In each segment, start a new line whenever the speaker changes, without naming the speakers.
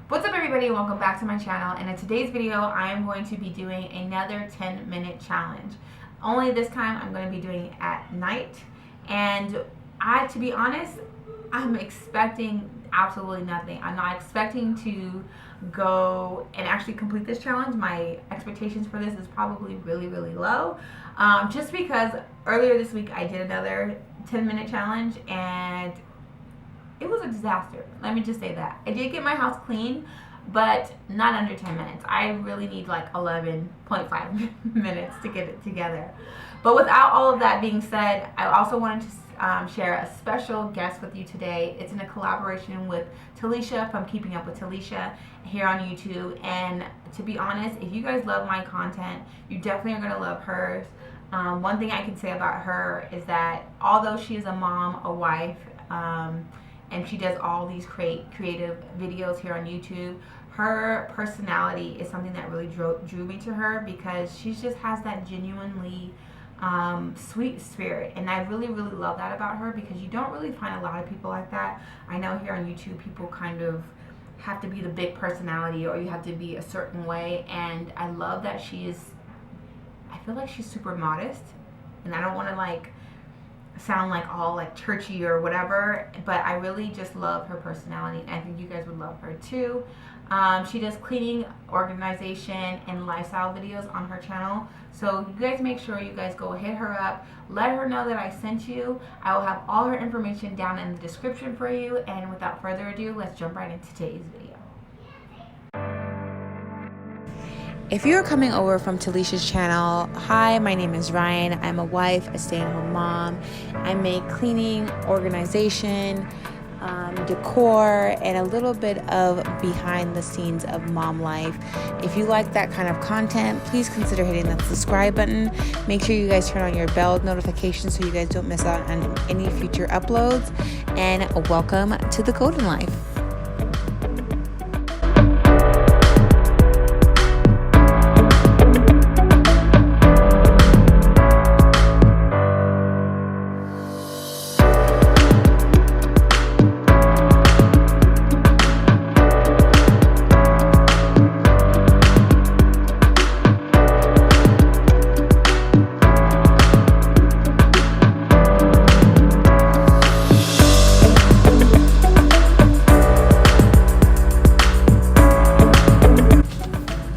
What's up everybody, welcome back to my channel, and in today's video I am going to be doing another 10-minute challenge. Only this time I'm going to be doing it at night, and to be honest, I'm expecting absolutely nothing. I'm not expecting to go and actually complete this challenge. My expectations for this is probably really low, just because earlier this week I did another 10-minute challenge and it was a disaster. Let me just say that. I did get my house clean, but not under 10 minutes. I really need like 11.5 minutes to get it together. But without all of that being said, I also wanted to share a special guest with you today. It's in a collaboration with Talisha from Keeping Up with Talisha here on YouTube. And to be honest, if you guys love my content, you definitely are going to love hers. One thing I can say about her is that although she is a mom, a wife, and she does all these creative videos here on YouTube, her personality is something that really drew me to her, because she just has that genuinely sweet spirit, and I really love that about her, because you don't really find a lot of people like that. I know here on YouTube people kind of have to be the big personality, or you have to be a certain way, and I love that I feel like she's super modest, and I don't want to like sound like all like churchy or whatever, but I really just love her personality, and I think you guys would love her too. She does cleaning, organization, and lifestyle videos on her channel, so you guys make sure you guys go hit her up, let her know that I sent you. I will have all her information down in the description for you, and without further ado, let's jump right into today's video. If you're coming over from Talisha's channel, hi, my name is Ryan. I'm a wife, a stay-at-home mom. I make cleaning, organization, decor, and a little bit of behind the scenes of mom life. If you like that kind of content, please consider hitting that subscribe button. Make sure you guys turn on your bell notifications so you guys don't miss out on any future uploads. And welcome to the Golden Life.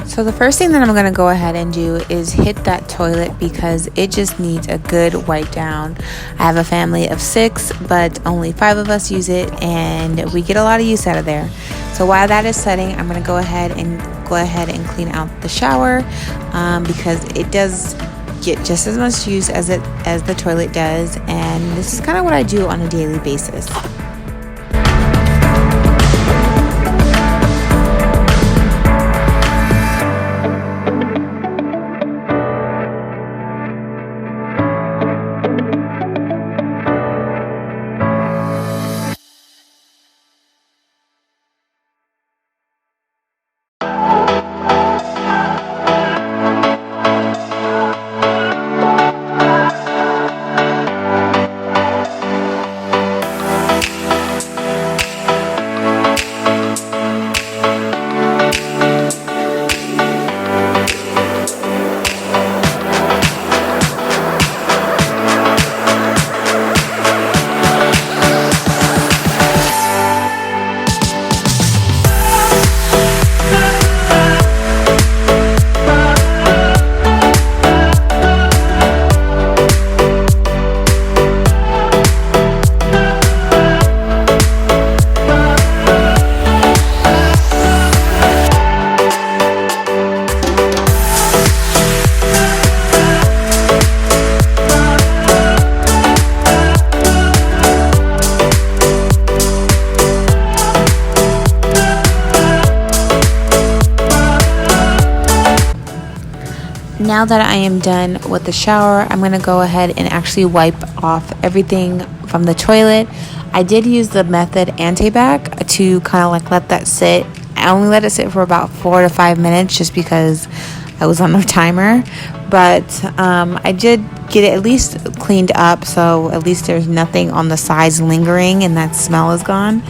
So the first thing that I'm going to go ahead and do is hit that toilet, because it just needs a good wipe down. I have a family of 6, but only 5 of us use it, and we get a lot of use out of there. So while that is setting, I'm going to go ahead and clean out the shower, because it does get just as much use as the toilet does, and this is kind of what I do on a daily basis. Now that I am done with the shower, I'm going to go ahead and actually wipe off everything from the toilet. I did use the Method anti-bac to kind of like let that sit. I only let it sit for about 4 to 5 minutes just because I was on a timer. But I did get it at least cleaned up, so at least there's nothing on the sides lingering and that smell is gone.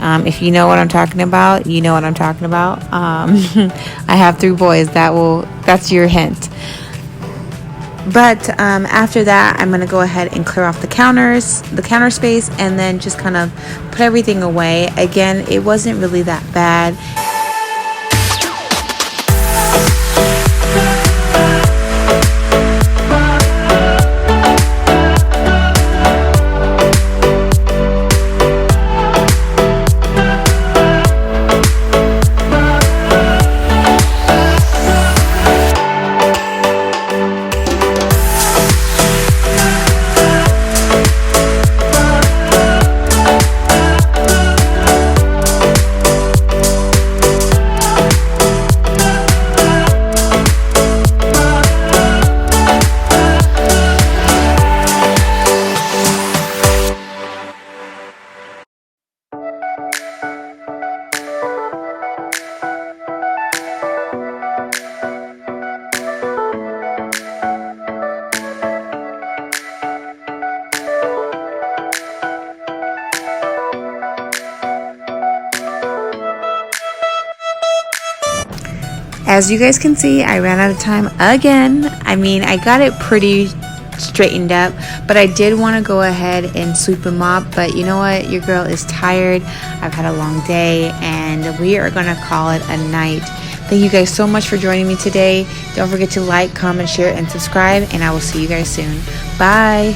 If you know what I'm talking about, you know what I'm talking about. I have 3 boys. That's your hint. But after that, I'm going to go ahead and clear off the counter space, and then just kind of put everything away. Again, it wasn't really that bad. As you guys can see, I ran out of time again. I mean, I got it pretty straightened up, but I did want to go ahead and sweep and mop. But you know what? Your girl is tired. I've had a long day, and we are going to call it a night. Thank you guys so much for joining me today. Don't forget to like, comment, share, and subscribe, and I will see you guys soon. Bye.